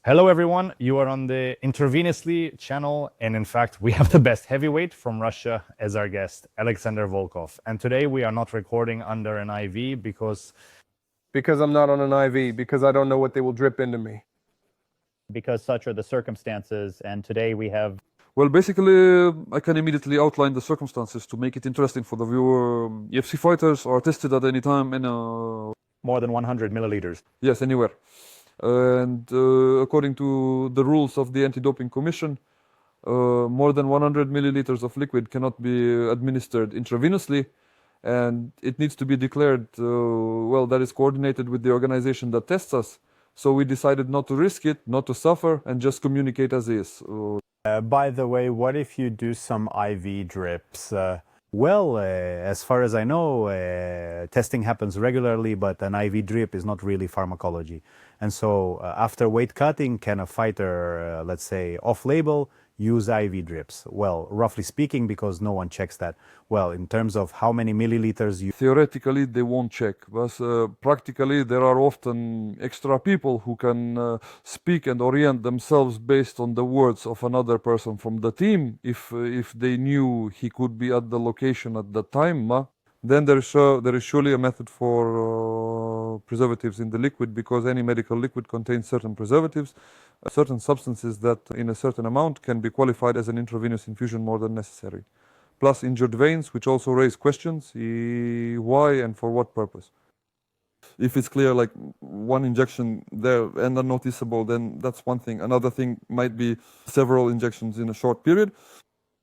Hello, everyone. You are on the Intravenously channel, and in fact, we have the best heavyweight from Russia as our guest, Alexander Volkov. And today we are not recording under an IV because Because I'm not on an IV, because I don't know what they will drip into me. Such are the circumstances, and today we have... Well, basically, I can immediately outline the circumstances to make it interesting for the viewer. UFC fighters are tested at any time in more than 100 milliliters. Yes, anywhere. And according to the rules of the Anti-Doping Commission, more than 100 milliliters of liquid cannot be administered intravenously, and it needs to be declared, that is coordinated with the organization that tests us. So we decided not to risk it, not to suffer, and just communicate as is. By the way, what if you do some IV drips? As far as I know, testing happens regularly, but an IV drip is not really pharmacology. And so after weight cutting, can a fighter, let's say off-label, use IV drips? Well, roughly speaking, because no one checks that. Well, in terms of how many milliliters you... Theoretically, they won't check, but practically there are often extra people who can speak and orient themselves based on the words of another person from the team. If they knew he could be at the location at the time, then there is surely a method for preservatives in the liquid, because any medical liquid contains certain preservatives, certain substances that in a certain amount can be qualified as an intravenous infusion more than necessary. Plus injured veins, which also raise questions, why and for what purpose. If it's clear, like one injection there and unnoticeable, then that's one thing. Another thing might be several injections in a short period.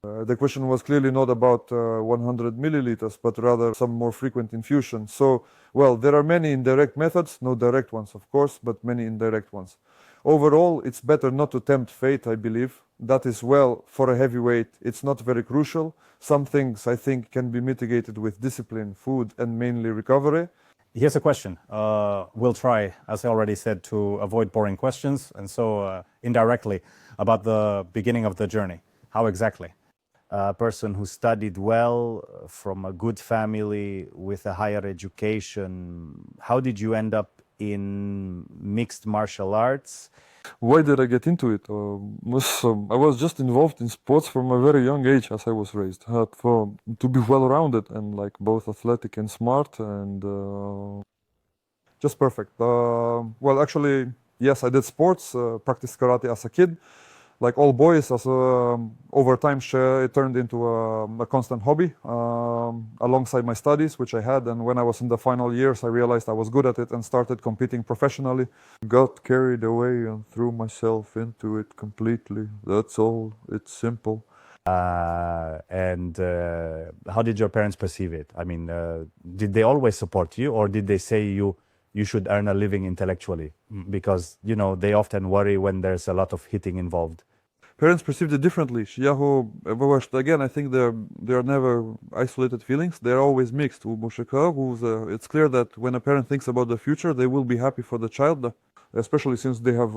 The question was clearly not about 100 milliliters, but rather some more frequent infusion. So, there are many indirect methods, no direct ones, of course, but many indirect ones. Overall, it's better not to tempt fate, I believe. That is, for a heavyweight, it's not very crucial. Some things, I think, can be mitigated with discipline, food, and mainly recovery. Here's a question. We'll try, as I already said, to avoid boring questions. And so, indirectly, about the beginning of the journey. How exactly? A person who studied well, from a good family, with a higher education. How did you end up in mixed martial arts? Why did I get into it? I was just involved in sports from a very young age, as I was raised. I had to be well-rounded and both athletic and smart and just perfect. Actually, yes, I did sports, practiced karate as a kid. Like all boys, over time it turned into a constant hobby alongside my studies, which I had. And when I was in the final years, I realized I was good at it and started competing professionally. Got carried away and threw myself into it completely. That's all. It's simple. How did your parents perceive it? I mean, did they always support you, or did they say you should earn a living intellectually? Because, they often worry when there's a lot of hitting involved. Parents perceived it differently. Again, I think they are never isolated feelings. They're always mixed. It's clear that when a parent thinks about the future, they will be happy for the child, especially since they have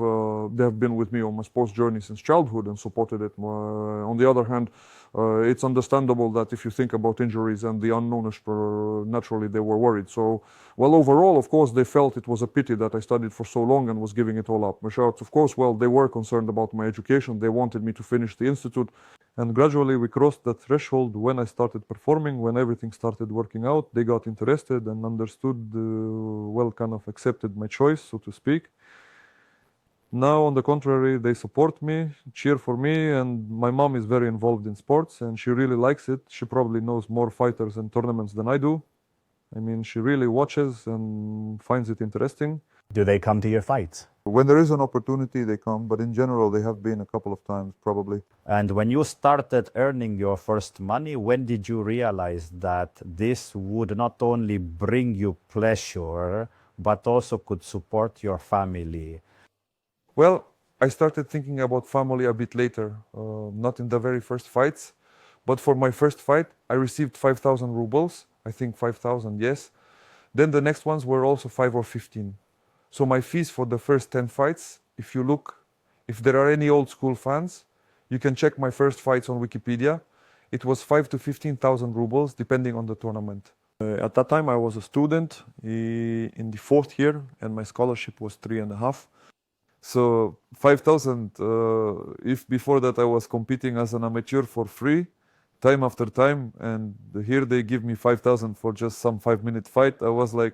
been with me on my sports journey since childhood and supported it. On the other hand, it's understandable that if you think about injuries and the unknown, naturally they were worried. So, overall, of course, they felt it was a pity that I studied for so long and was giving it all up. Of course, they were concerned about my education. They wanted me to finish the institute. And gradually we crossed that threshold when I started performing, when everything started working out. They got interested and understood, kind of accepted my choice, so to speak. Now, on the contrary, they support me, cheer for me, and my mom is very involved in sports and she really likes it. She probably knows more fighters and tournaments than I do. I mean, she really watches and finds it interesting. Do they come to your fights? When there is an opportunity, they come, but in general, they have been a couple of times, probably. And when you started earning your first money, when did you realize that this would not only bring you pleasure, but also could support your family? Well, I started thinking about family a bit later, not in the very first fights, but for my first fight, I received 5,000 rubles, I think 5,000, yes. Then the next ones were also 5 or 15. So my fees for the first 10 fights, if there are any old school fans, you can check my first fights on Wikipedia. It was 5 to 15,000 rubles, depending on the tournament. At that time, I was a student in the fourth year, and my scholarship was 3.5. So 5,000, if before that I was competing as an amateur for free, time after time, and here they give me 5,000 for just some 5-minute fight, I was like,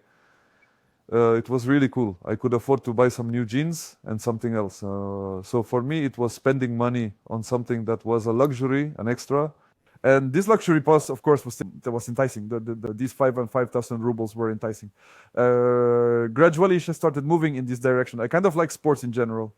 it was really cool. I could afford to buy some new jeans and something else. So for me, it was spending money on something that was a luxury, an extra. And this luxury pass, of course, was enticing. These 5,000 rubles were enticing. Gradually, I started moving in this direction. I kind of like sports in general.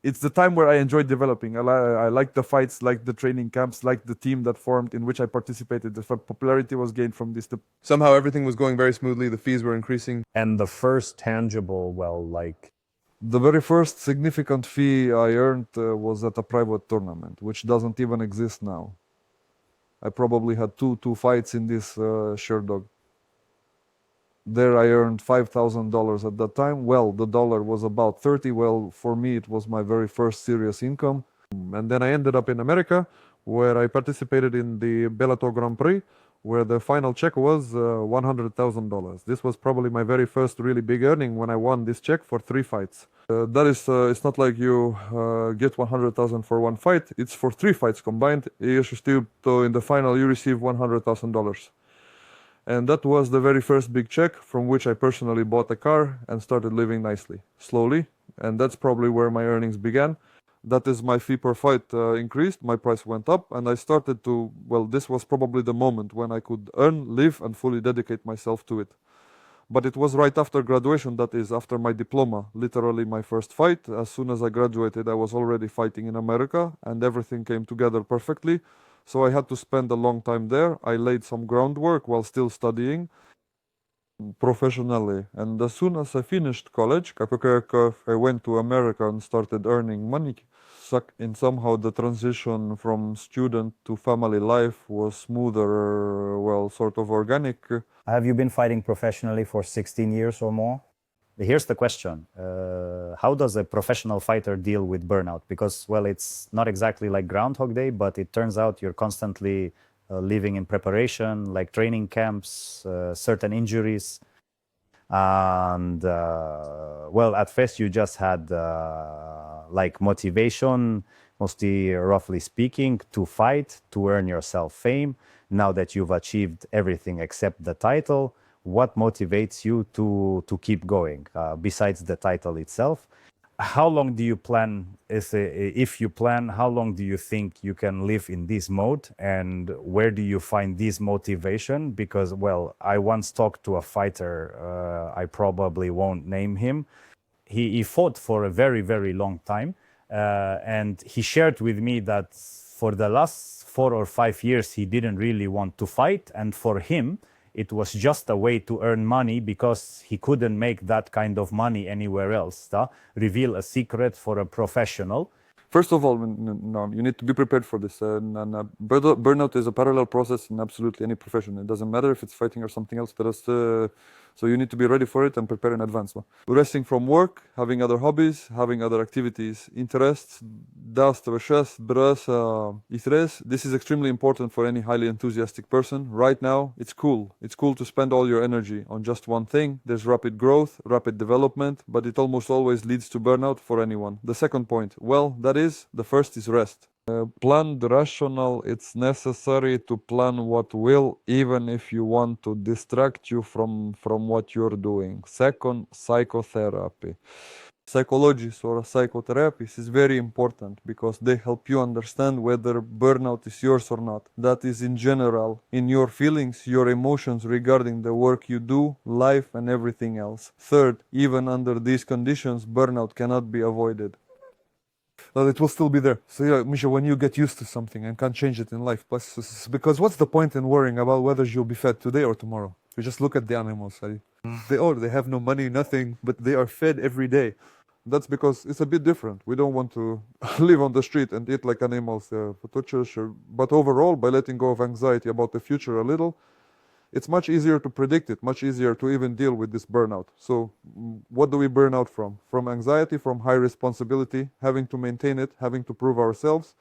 It's the time where I enjoyed developing. I liked the fights, liked the training camps, liked the team that formed in which I participated. The popularity was gained from this. Somehow everything was going very smoothly. The fees were increasing. And the first tangible, well, like The very first significant fee I earned was at a private tournament, which doesn't even exist now. I probably had two fights in this Sherdog. There I earned $5,000 at that time. Well, the dollar was about 30. Well, for me, it was my very first serious income. And then I ended up in America, where I participated in the Bellator Grand Prix, where the final check was $100,000. This was probably my very first really big earning when I won this check for 3 fights. That is, it's not like you get 100,000 for 1 fight. It's for 3 fights combined. In the final, you receive $100,000. And that was the very first big check from which I personally bought a car and started living nicely, slowly. And that's probably where my earnings began. That is, my fee per fight increased, my price went up, and I started to, well, this was probably the moment when I could earn, live, and fully dedicate myself to it. But it was right after graduation, that is, after my diploma, literally my first fight. As soon as I graduated, I was already fighting in America, and everything came together perfectly. So I had to spend a long time there. I laid some groundwork while still studying professionally. And as soon as I finished college, I went to America and started earning money. And somehow the transition from student to family life was smoother, well, sort of organic. Have you been fighting professionally for 16 years or more? Here's the question. How does a professional fighter deal with burnout? Because, well, it's not exactly like Groundhog Day, but it turns out you're constantly living in preparation, like training camps, certain injuries. And, well, at first you just had like motivation, mostly roughly speaking, to fight, to earn yourself fame. Now that you've achieved everything except the title, what motivates you to keep going besides the title itself? How long do you plan, if you plan, how long do you think you can live in this mode, and where do you find this motivation? Because, well, I once talked to a fighter, I probably won't name him. He fought for a very, very long time, and he shared with me that for the last 4 or 5 years, he didn't really want to fight, and for him, it was just a way to earn money because he couldn't make that kind of money anywhere else. Reveal a secret for a professional. First of all, no, you need to be prepared for this. Burnout is a parallel process in absolutely any profession. It doesn't matter if it's fighting or something else. So you need to be ready for it and prepare in advance. Resting from work, having other hobbies, having other activities, interests, this is extremely important for any highly enthusiastic person. Right now, it's cool. It's cool to spend all your energy on just one thing. There's rapid growth, rapid development, but it almost always leads to burnout for anyone. The second point, well, that is, the first is rest. Plan the rational. It's necessary to plan what will, even if you want to distract you from what you're doing. Second, psychotherapy. Psychologists or psychotherapists is very important because they help you understand whether burnout is yours or not. That is in general, in your feelings, your emotions regarding the work you do, life, and everything else. Third, even under these conditions, burnout cannot be avoided. It will still be there. So yeah, Misha, when you get used to something and can't change it in life, because what's the point in worrying about whether you'll be fed today or tomorrow? You just look at the animals. They have no money, nothing, but they are fed every day. That's because it's a bit different. We don't want to live on the street and eat like animals. But overall, by letting go of anxiety about the future a little, it's much easier to predict it, much easier to even deal with this burnout. So what do we burn out from? From anxiety, from high responsibility, having to maintain it, having to prove ourselves.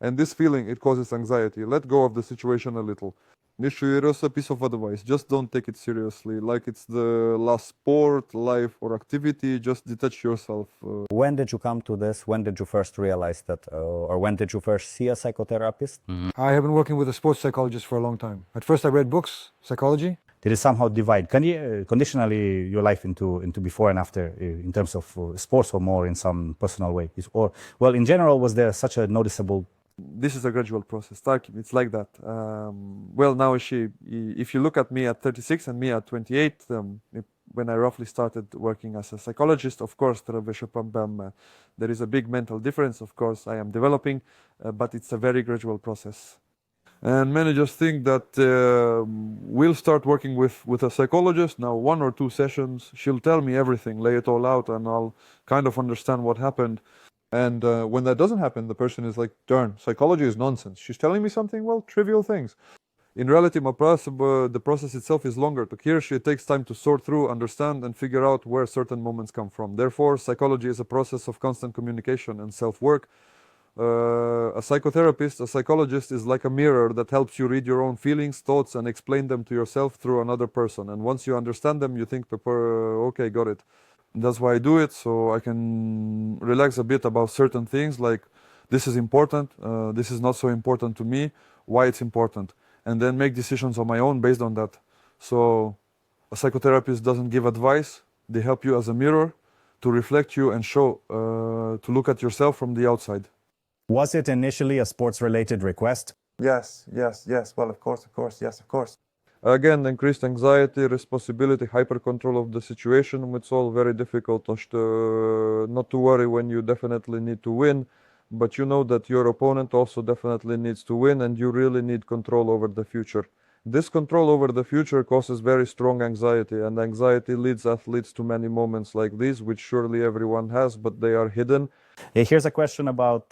And this feeling, it causes anxiety. Let go of the situation a little. Here's a piece of advice. Just don't take it seriously. Like it's the last sport, life, or activity. Just detach yourself. When did you come to this? When did you first realize that, or when did you first see a psychotherapist? I have been working with a sports psychologist for a long time. At first I read books, psychology. Did it somehow divide conditionally your life into before and after in terms of sports, or more in some personal way? Or, well, in general, was there such a noticeable? This is a gradual process. It's like that. Well, now if you look at me at 36 and me at 28, when I roughly started working as a psychologist, of course, there is a big mental difference. Of course, I am developing, but it's a very gradual process. And managers think that we'll start working with a psychologist, now 1 or 2 sessions, she'll tell me everything, lay it all out, and I'll kind of understand what happened. And when that doesn't happen, the person is like, darn, psychology is nonsense. She's telling me something, well, trivial things. In reality, the process itself is longer. To Kirsch, it takes time to sort through, understand, and figure out where certain moments come from. Therefore, psychology is a process of constant communication and self-work. A psychotherapist, a psychologist is like a mirror that helps you read your own feelings, thoughts, and explain them to yourself through another person. And once you understand them, you think, okay, got it. And that's why I do it, so I can relax a bit about certain things, like this is important, this is not so important to me, why it's important, and then make decisions on my own based on that. So a psychotherapist doesn't give advice, they help you as a mirror to reflect you and show, to look at yourself from the outside. Was it initially a sports-related request? Yes. Well, of course, yes, of course. Again, increased anxiety, responsibility, hyper-control of the situation. It's all very difficult not to worry when you definitely need to win, but you know that your opponent also definitely needs to win, and you really need control over the future. This control over the future causes very strong anxiety, and anxiety leads athletes to many moments like these, which surely everyone has, but they are hidden. Here's a question about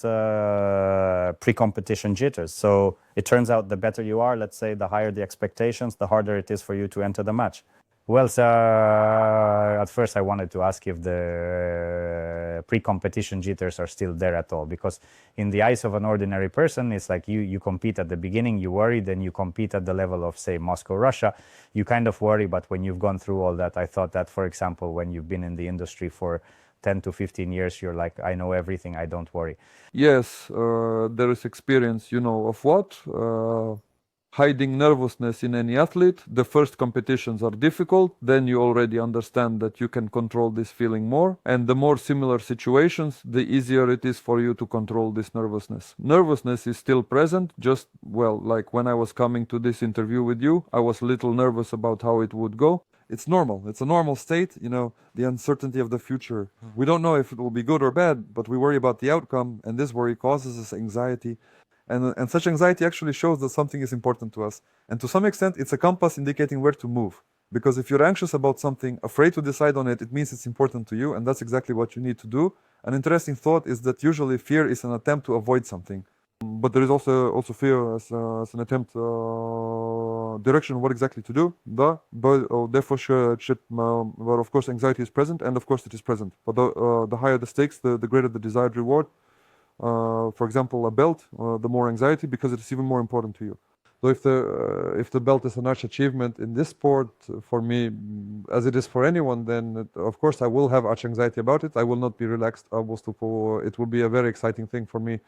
pre-competition jitters. So it turns out the better you are, let's say, the higher the expectations, the harder it is for you to enter the match. Well, so at first I wanted to ask if the pre-competition jitters are still there at all, because in the eyes of an ordinary person, it's like you compete at the beginning, you worry, then you compete at the level of, say, Moscow, Russia, you kind of worry, but when you've gone through all that, I thought that, for example, when you've been in the industry for 10 to 15 years, you're like, I know everything, I don't worry. Yes, there is experience, of what? Hiding nervousness in any athlete. The first competitions are difficult, then you already understand that you can control this feeling more, and the more similar situations, the easier it is for you to control this nervousness. Nervousness is still present, just, well, like when I was coming to this interview with you, I was a little nervous about how it would go. It's normal. It's a normal state, the uncertainty of the future. We don't know if it will be good or bad, but we worry about the outcome, and this worry causes us anxiety. And such anxiety actually shows that something is important to us. And to some extent, it's a compass indicating where to move. Because if you're anxious about something, afraid to decide on it, it means it's important to you, and that's exactly what you need to do. An interesting thought is that usually fear is an attempt to avoid something. But there is also fear as an attempt, direction, what exactly to do. Therefore, well, of course, anxiety is present, and of course it is present. But the higher the stakes, the greater the desired reward. For example, a belt, the more anxiety, because it is even more important to you. So if the belt is a notch achievement in this sport, for me, as it is for anyone, then of course I will have much anxiety about it. I will not be relaxed. It will be a very exciting thing for me.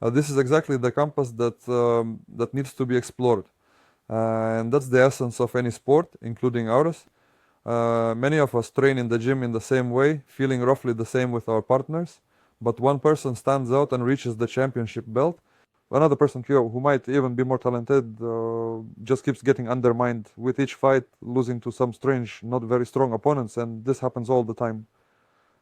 This is exactly the compass that needs to be explored, and that's the essence of any sport, including ours. Many of us train in the gym in the same way, feeling roughly the same with our partners. But one person stands out and reaches the championship belt. Another person who might even be more talented just keeps getting undermined with each fight, losing to some strange, not very strong opponents, and this happens all the time.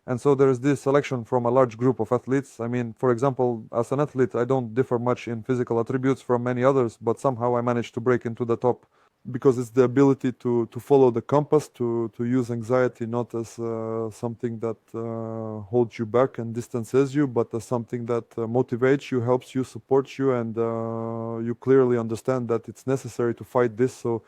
And so there is this selection from a large group of athletes. I mean, for example, as an athlete, I don't differ much in physical attributes from many others, but somehow I managed to break into the top. Because it's the ability to follow the compass, to use anxiety not as something that holds you back and distances you, but as something that motivates you, helps you, supports you, and you clearly understand that it's necessary to fight this. So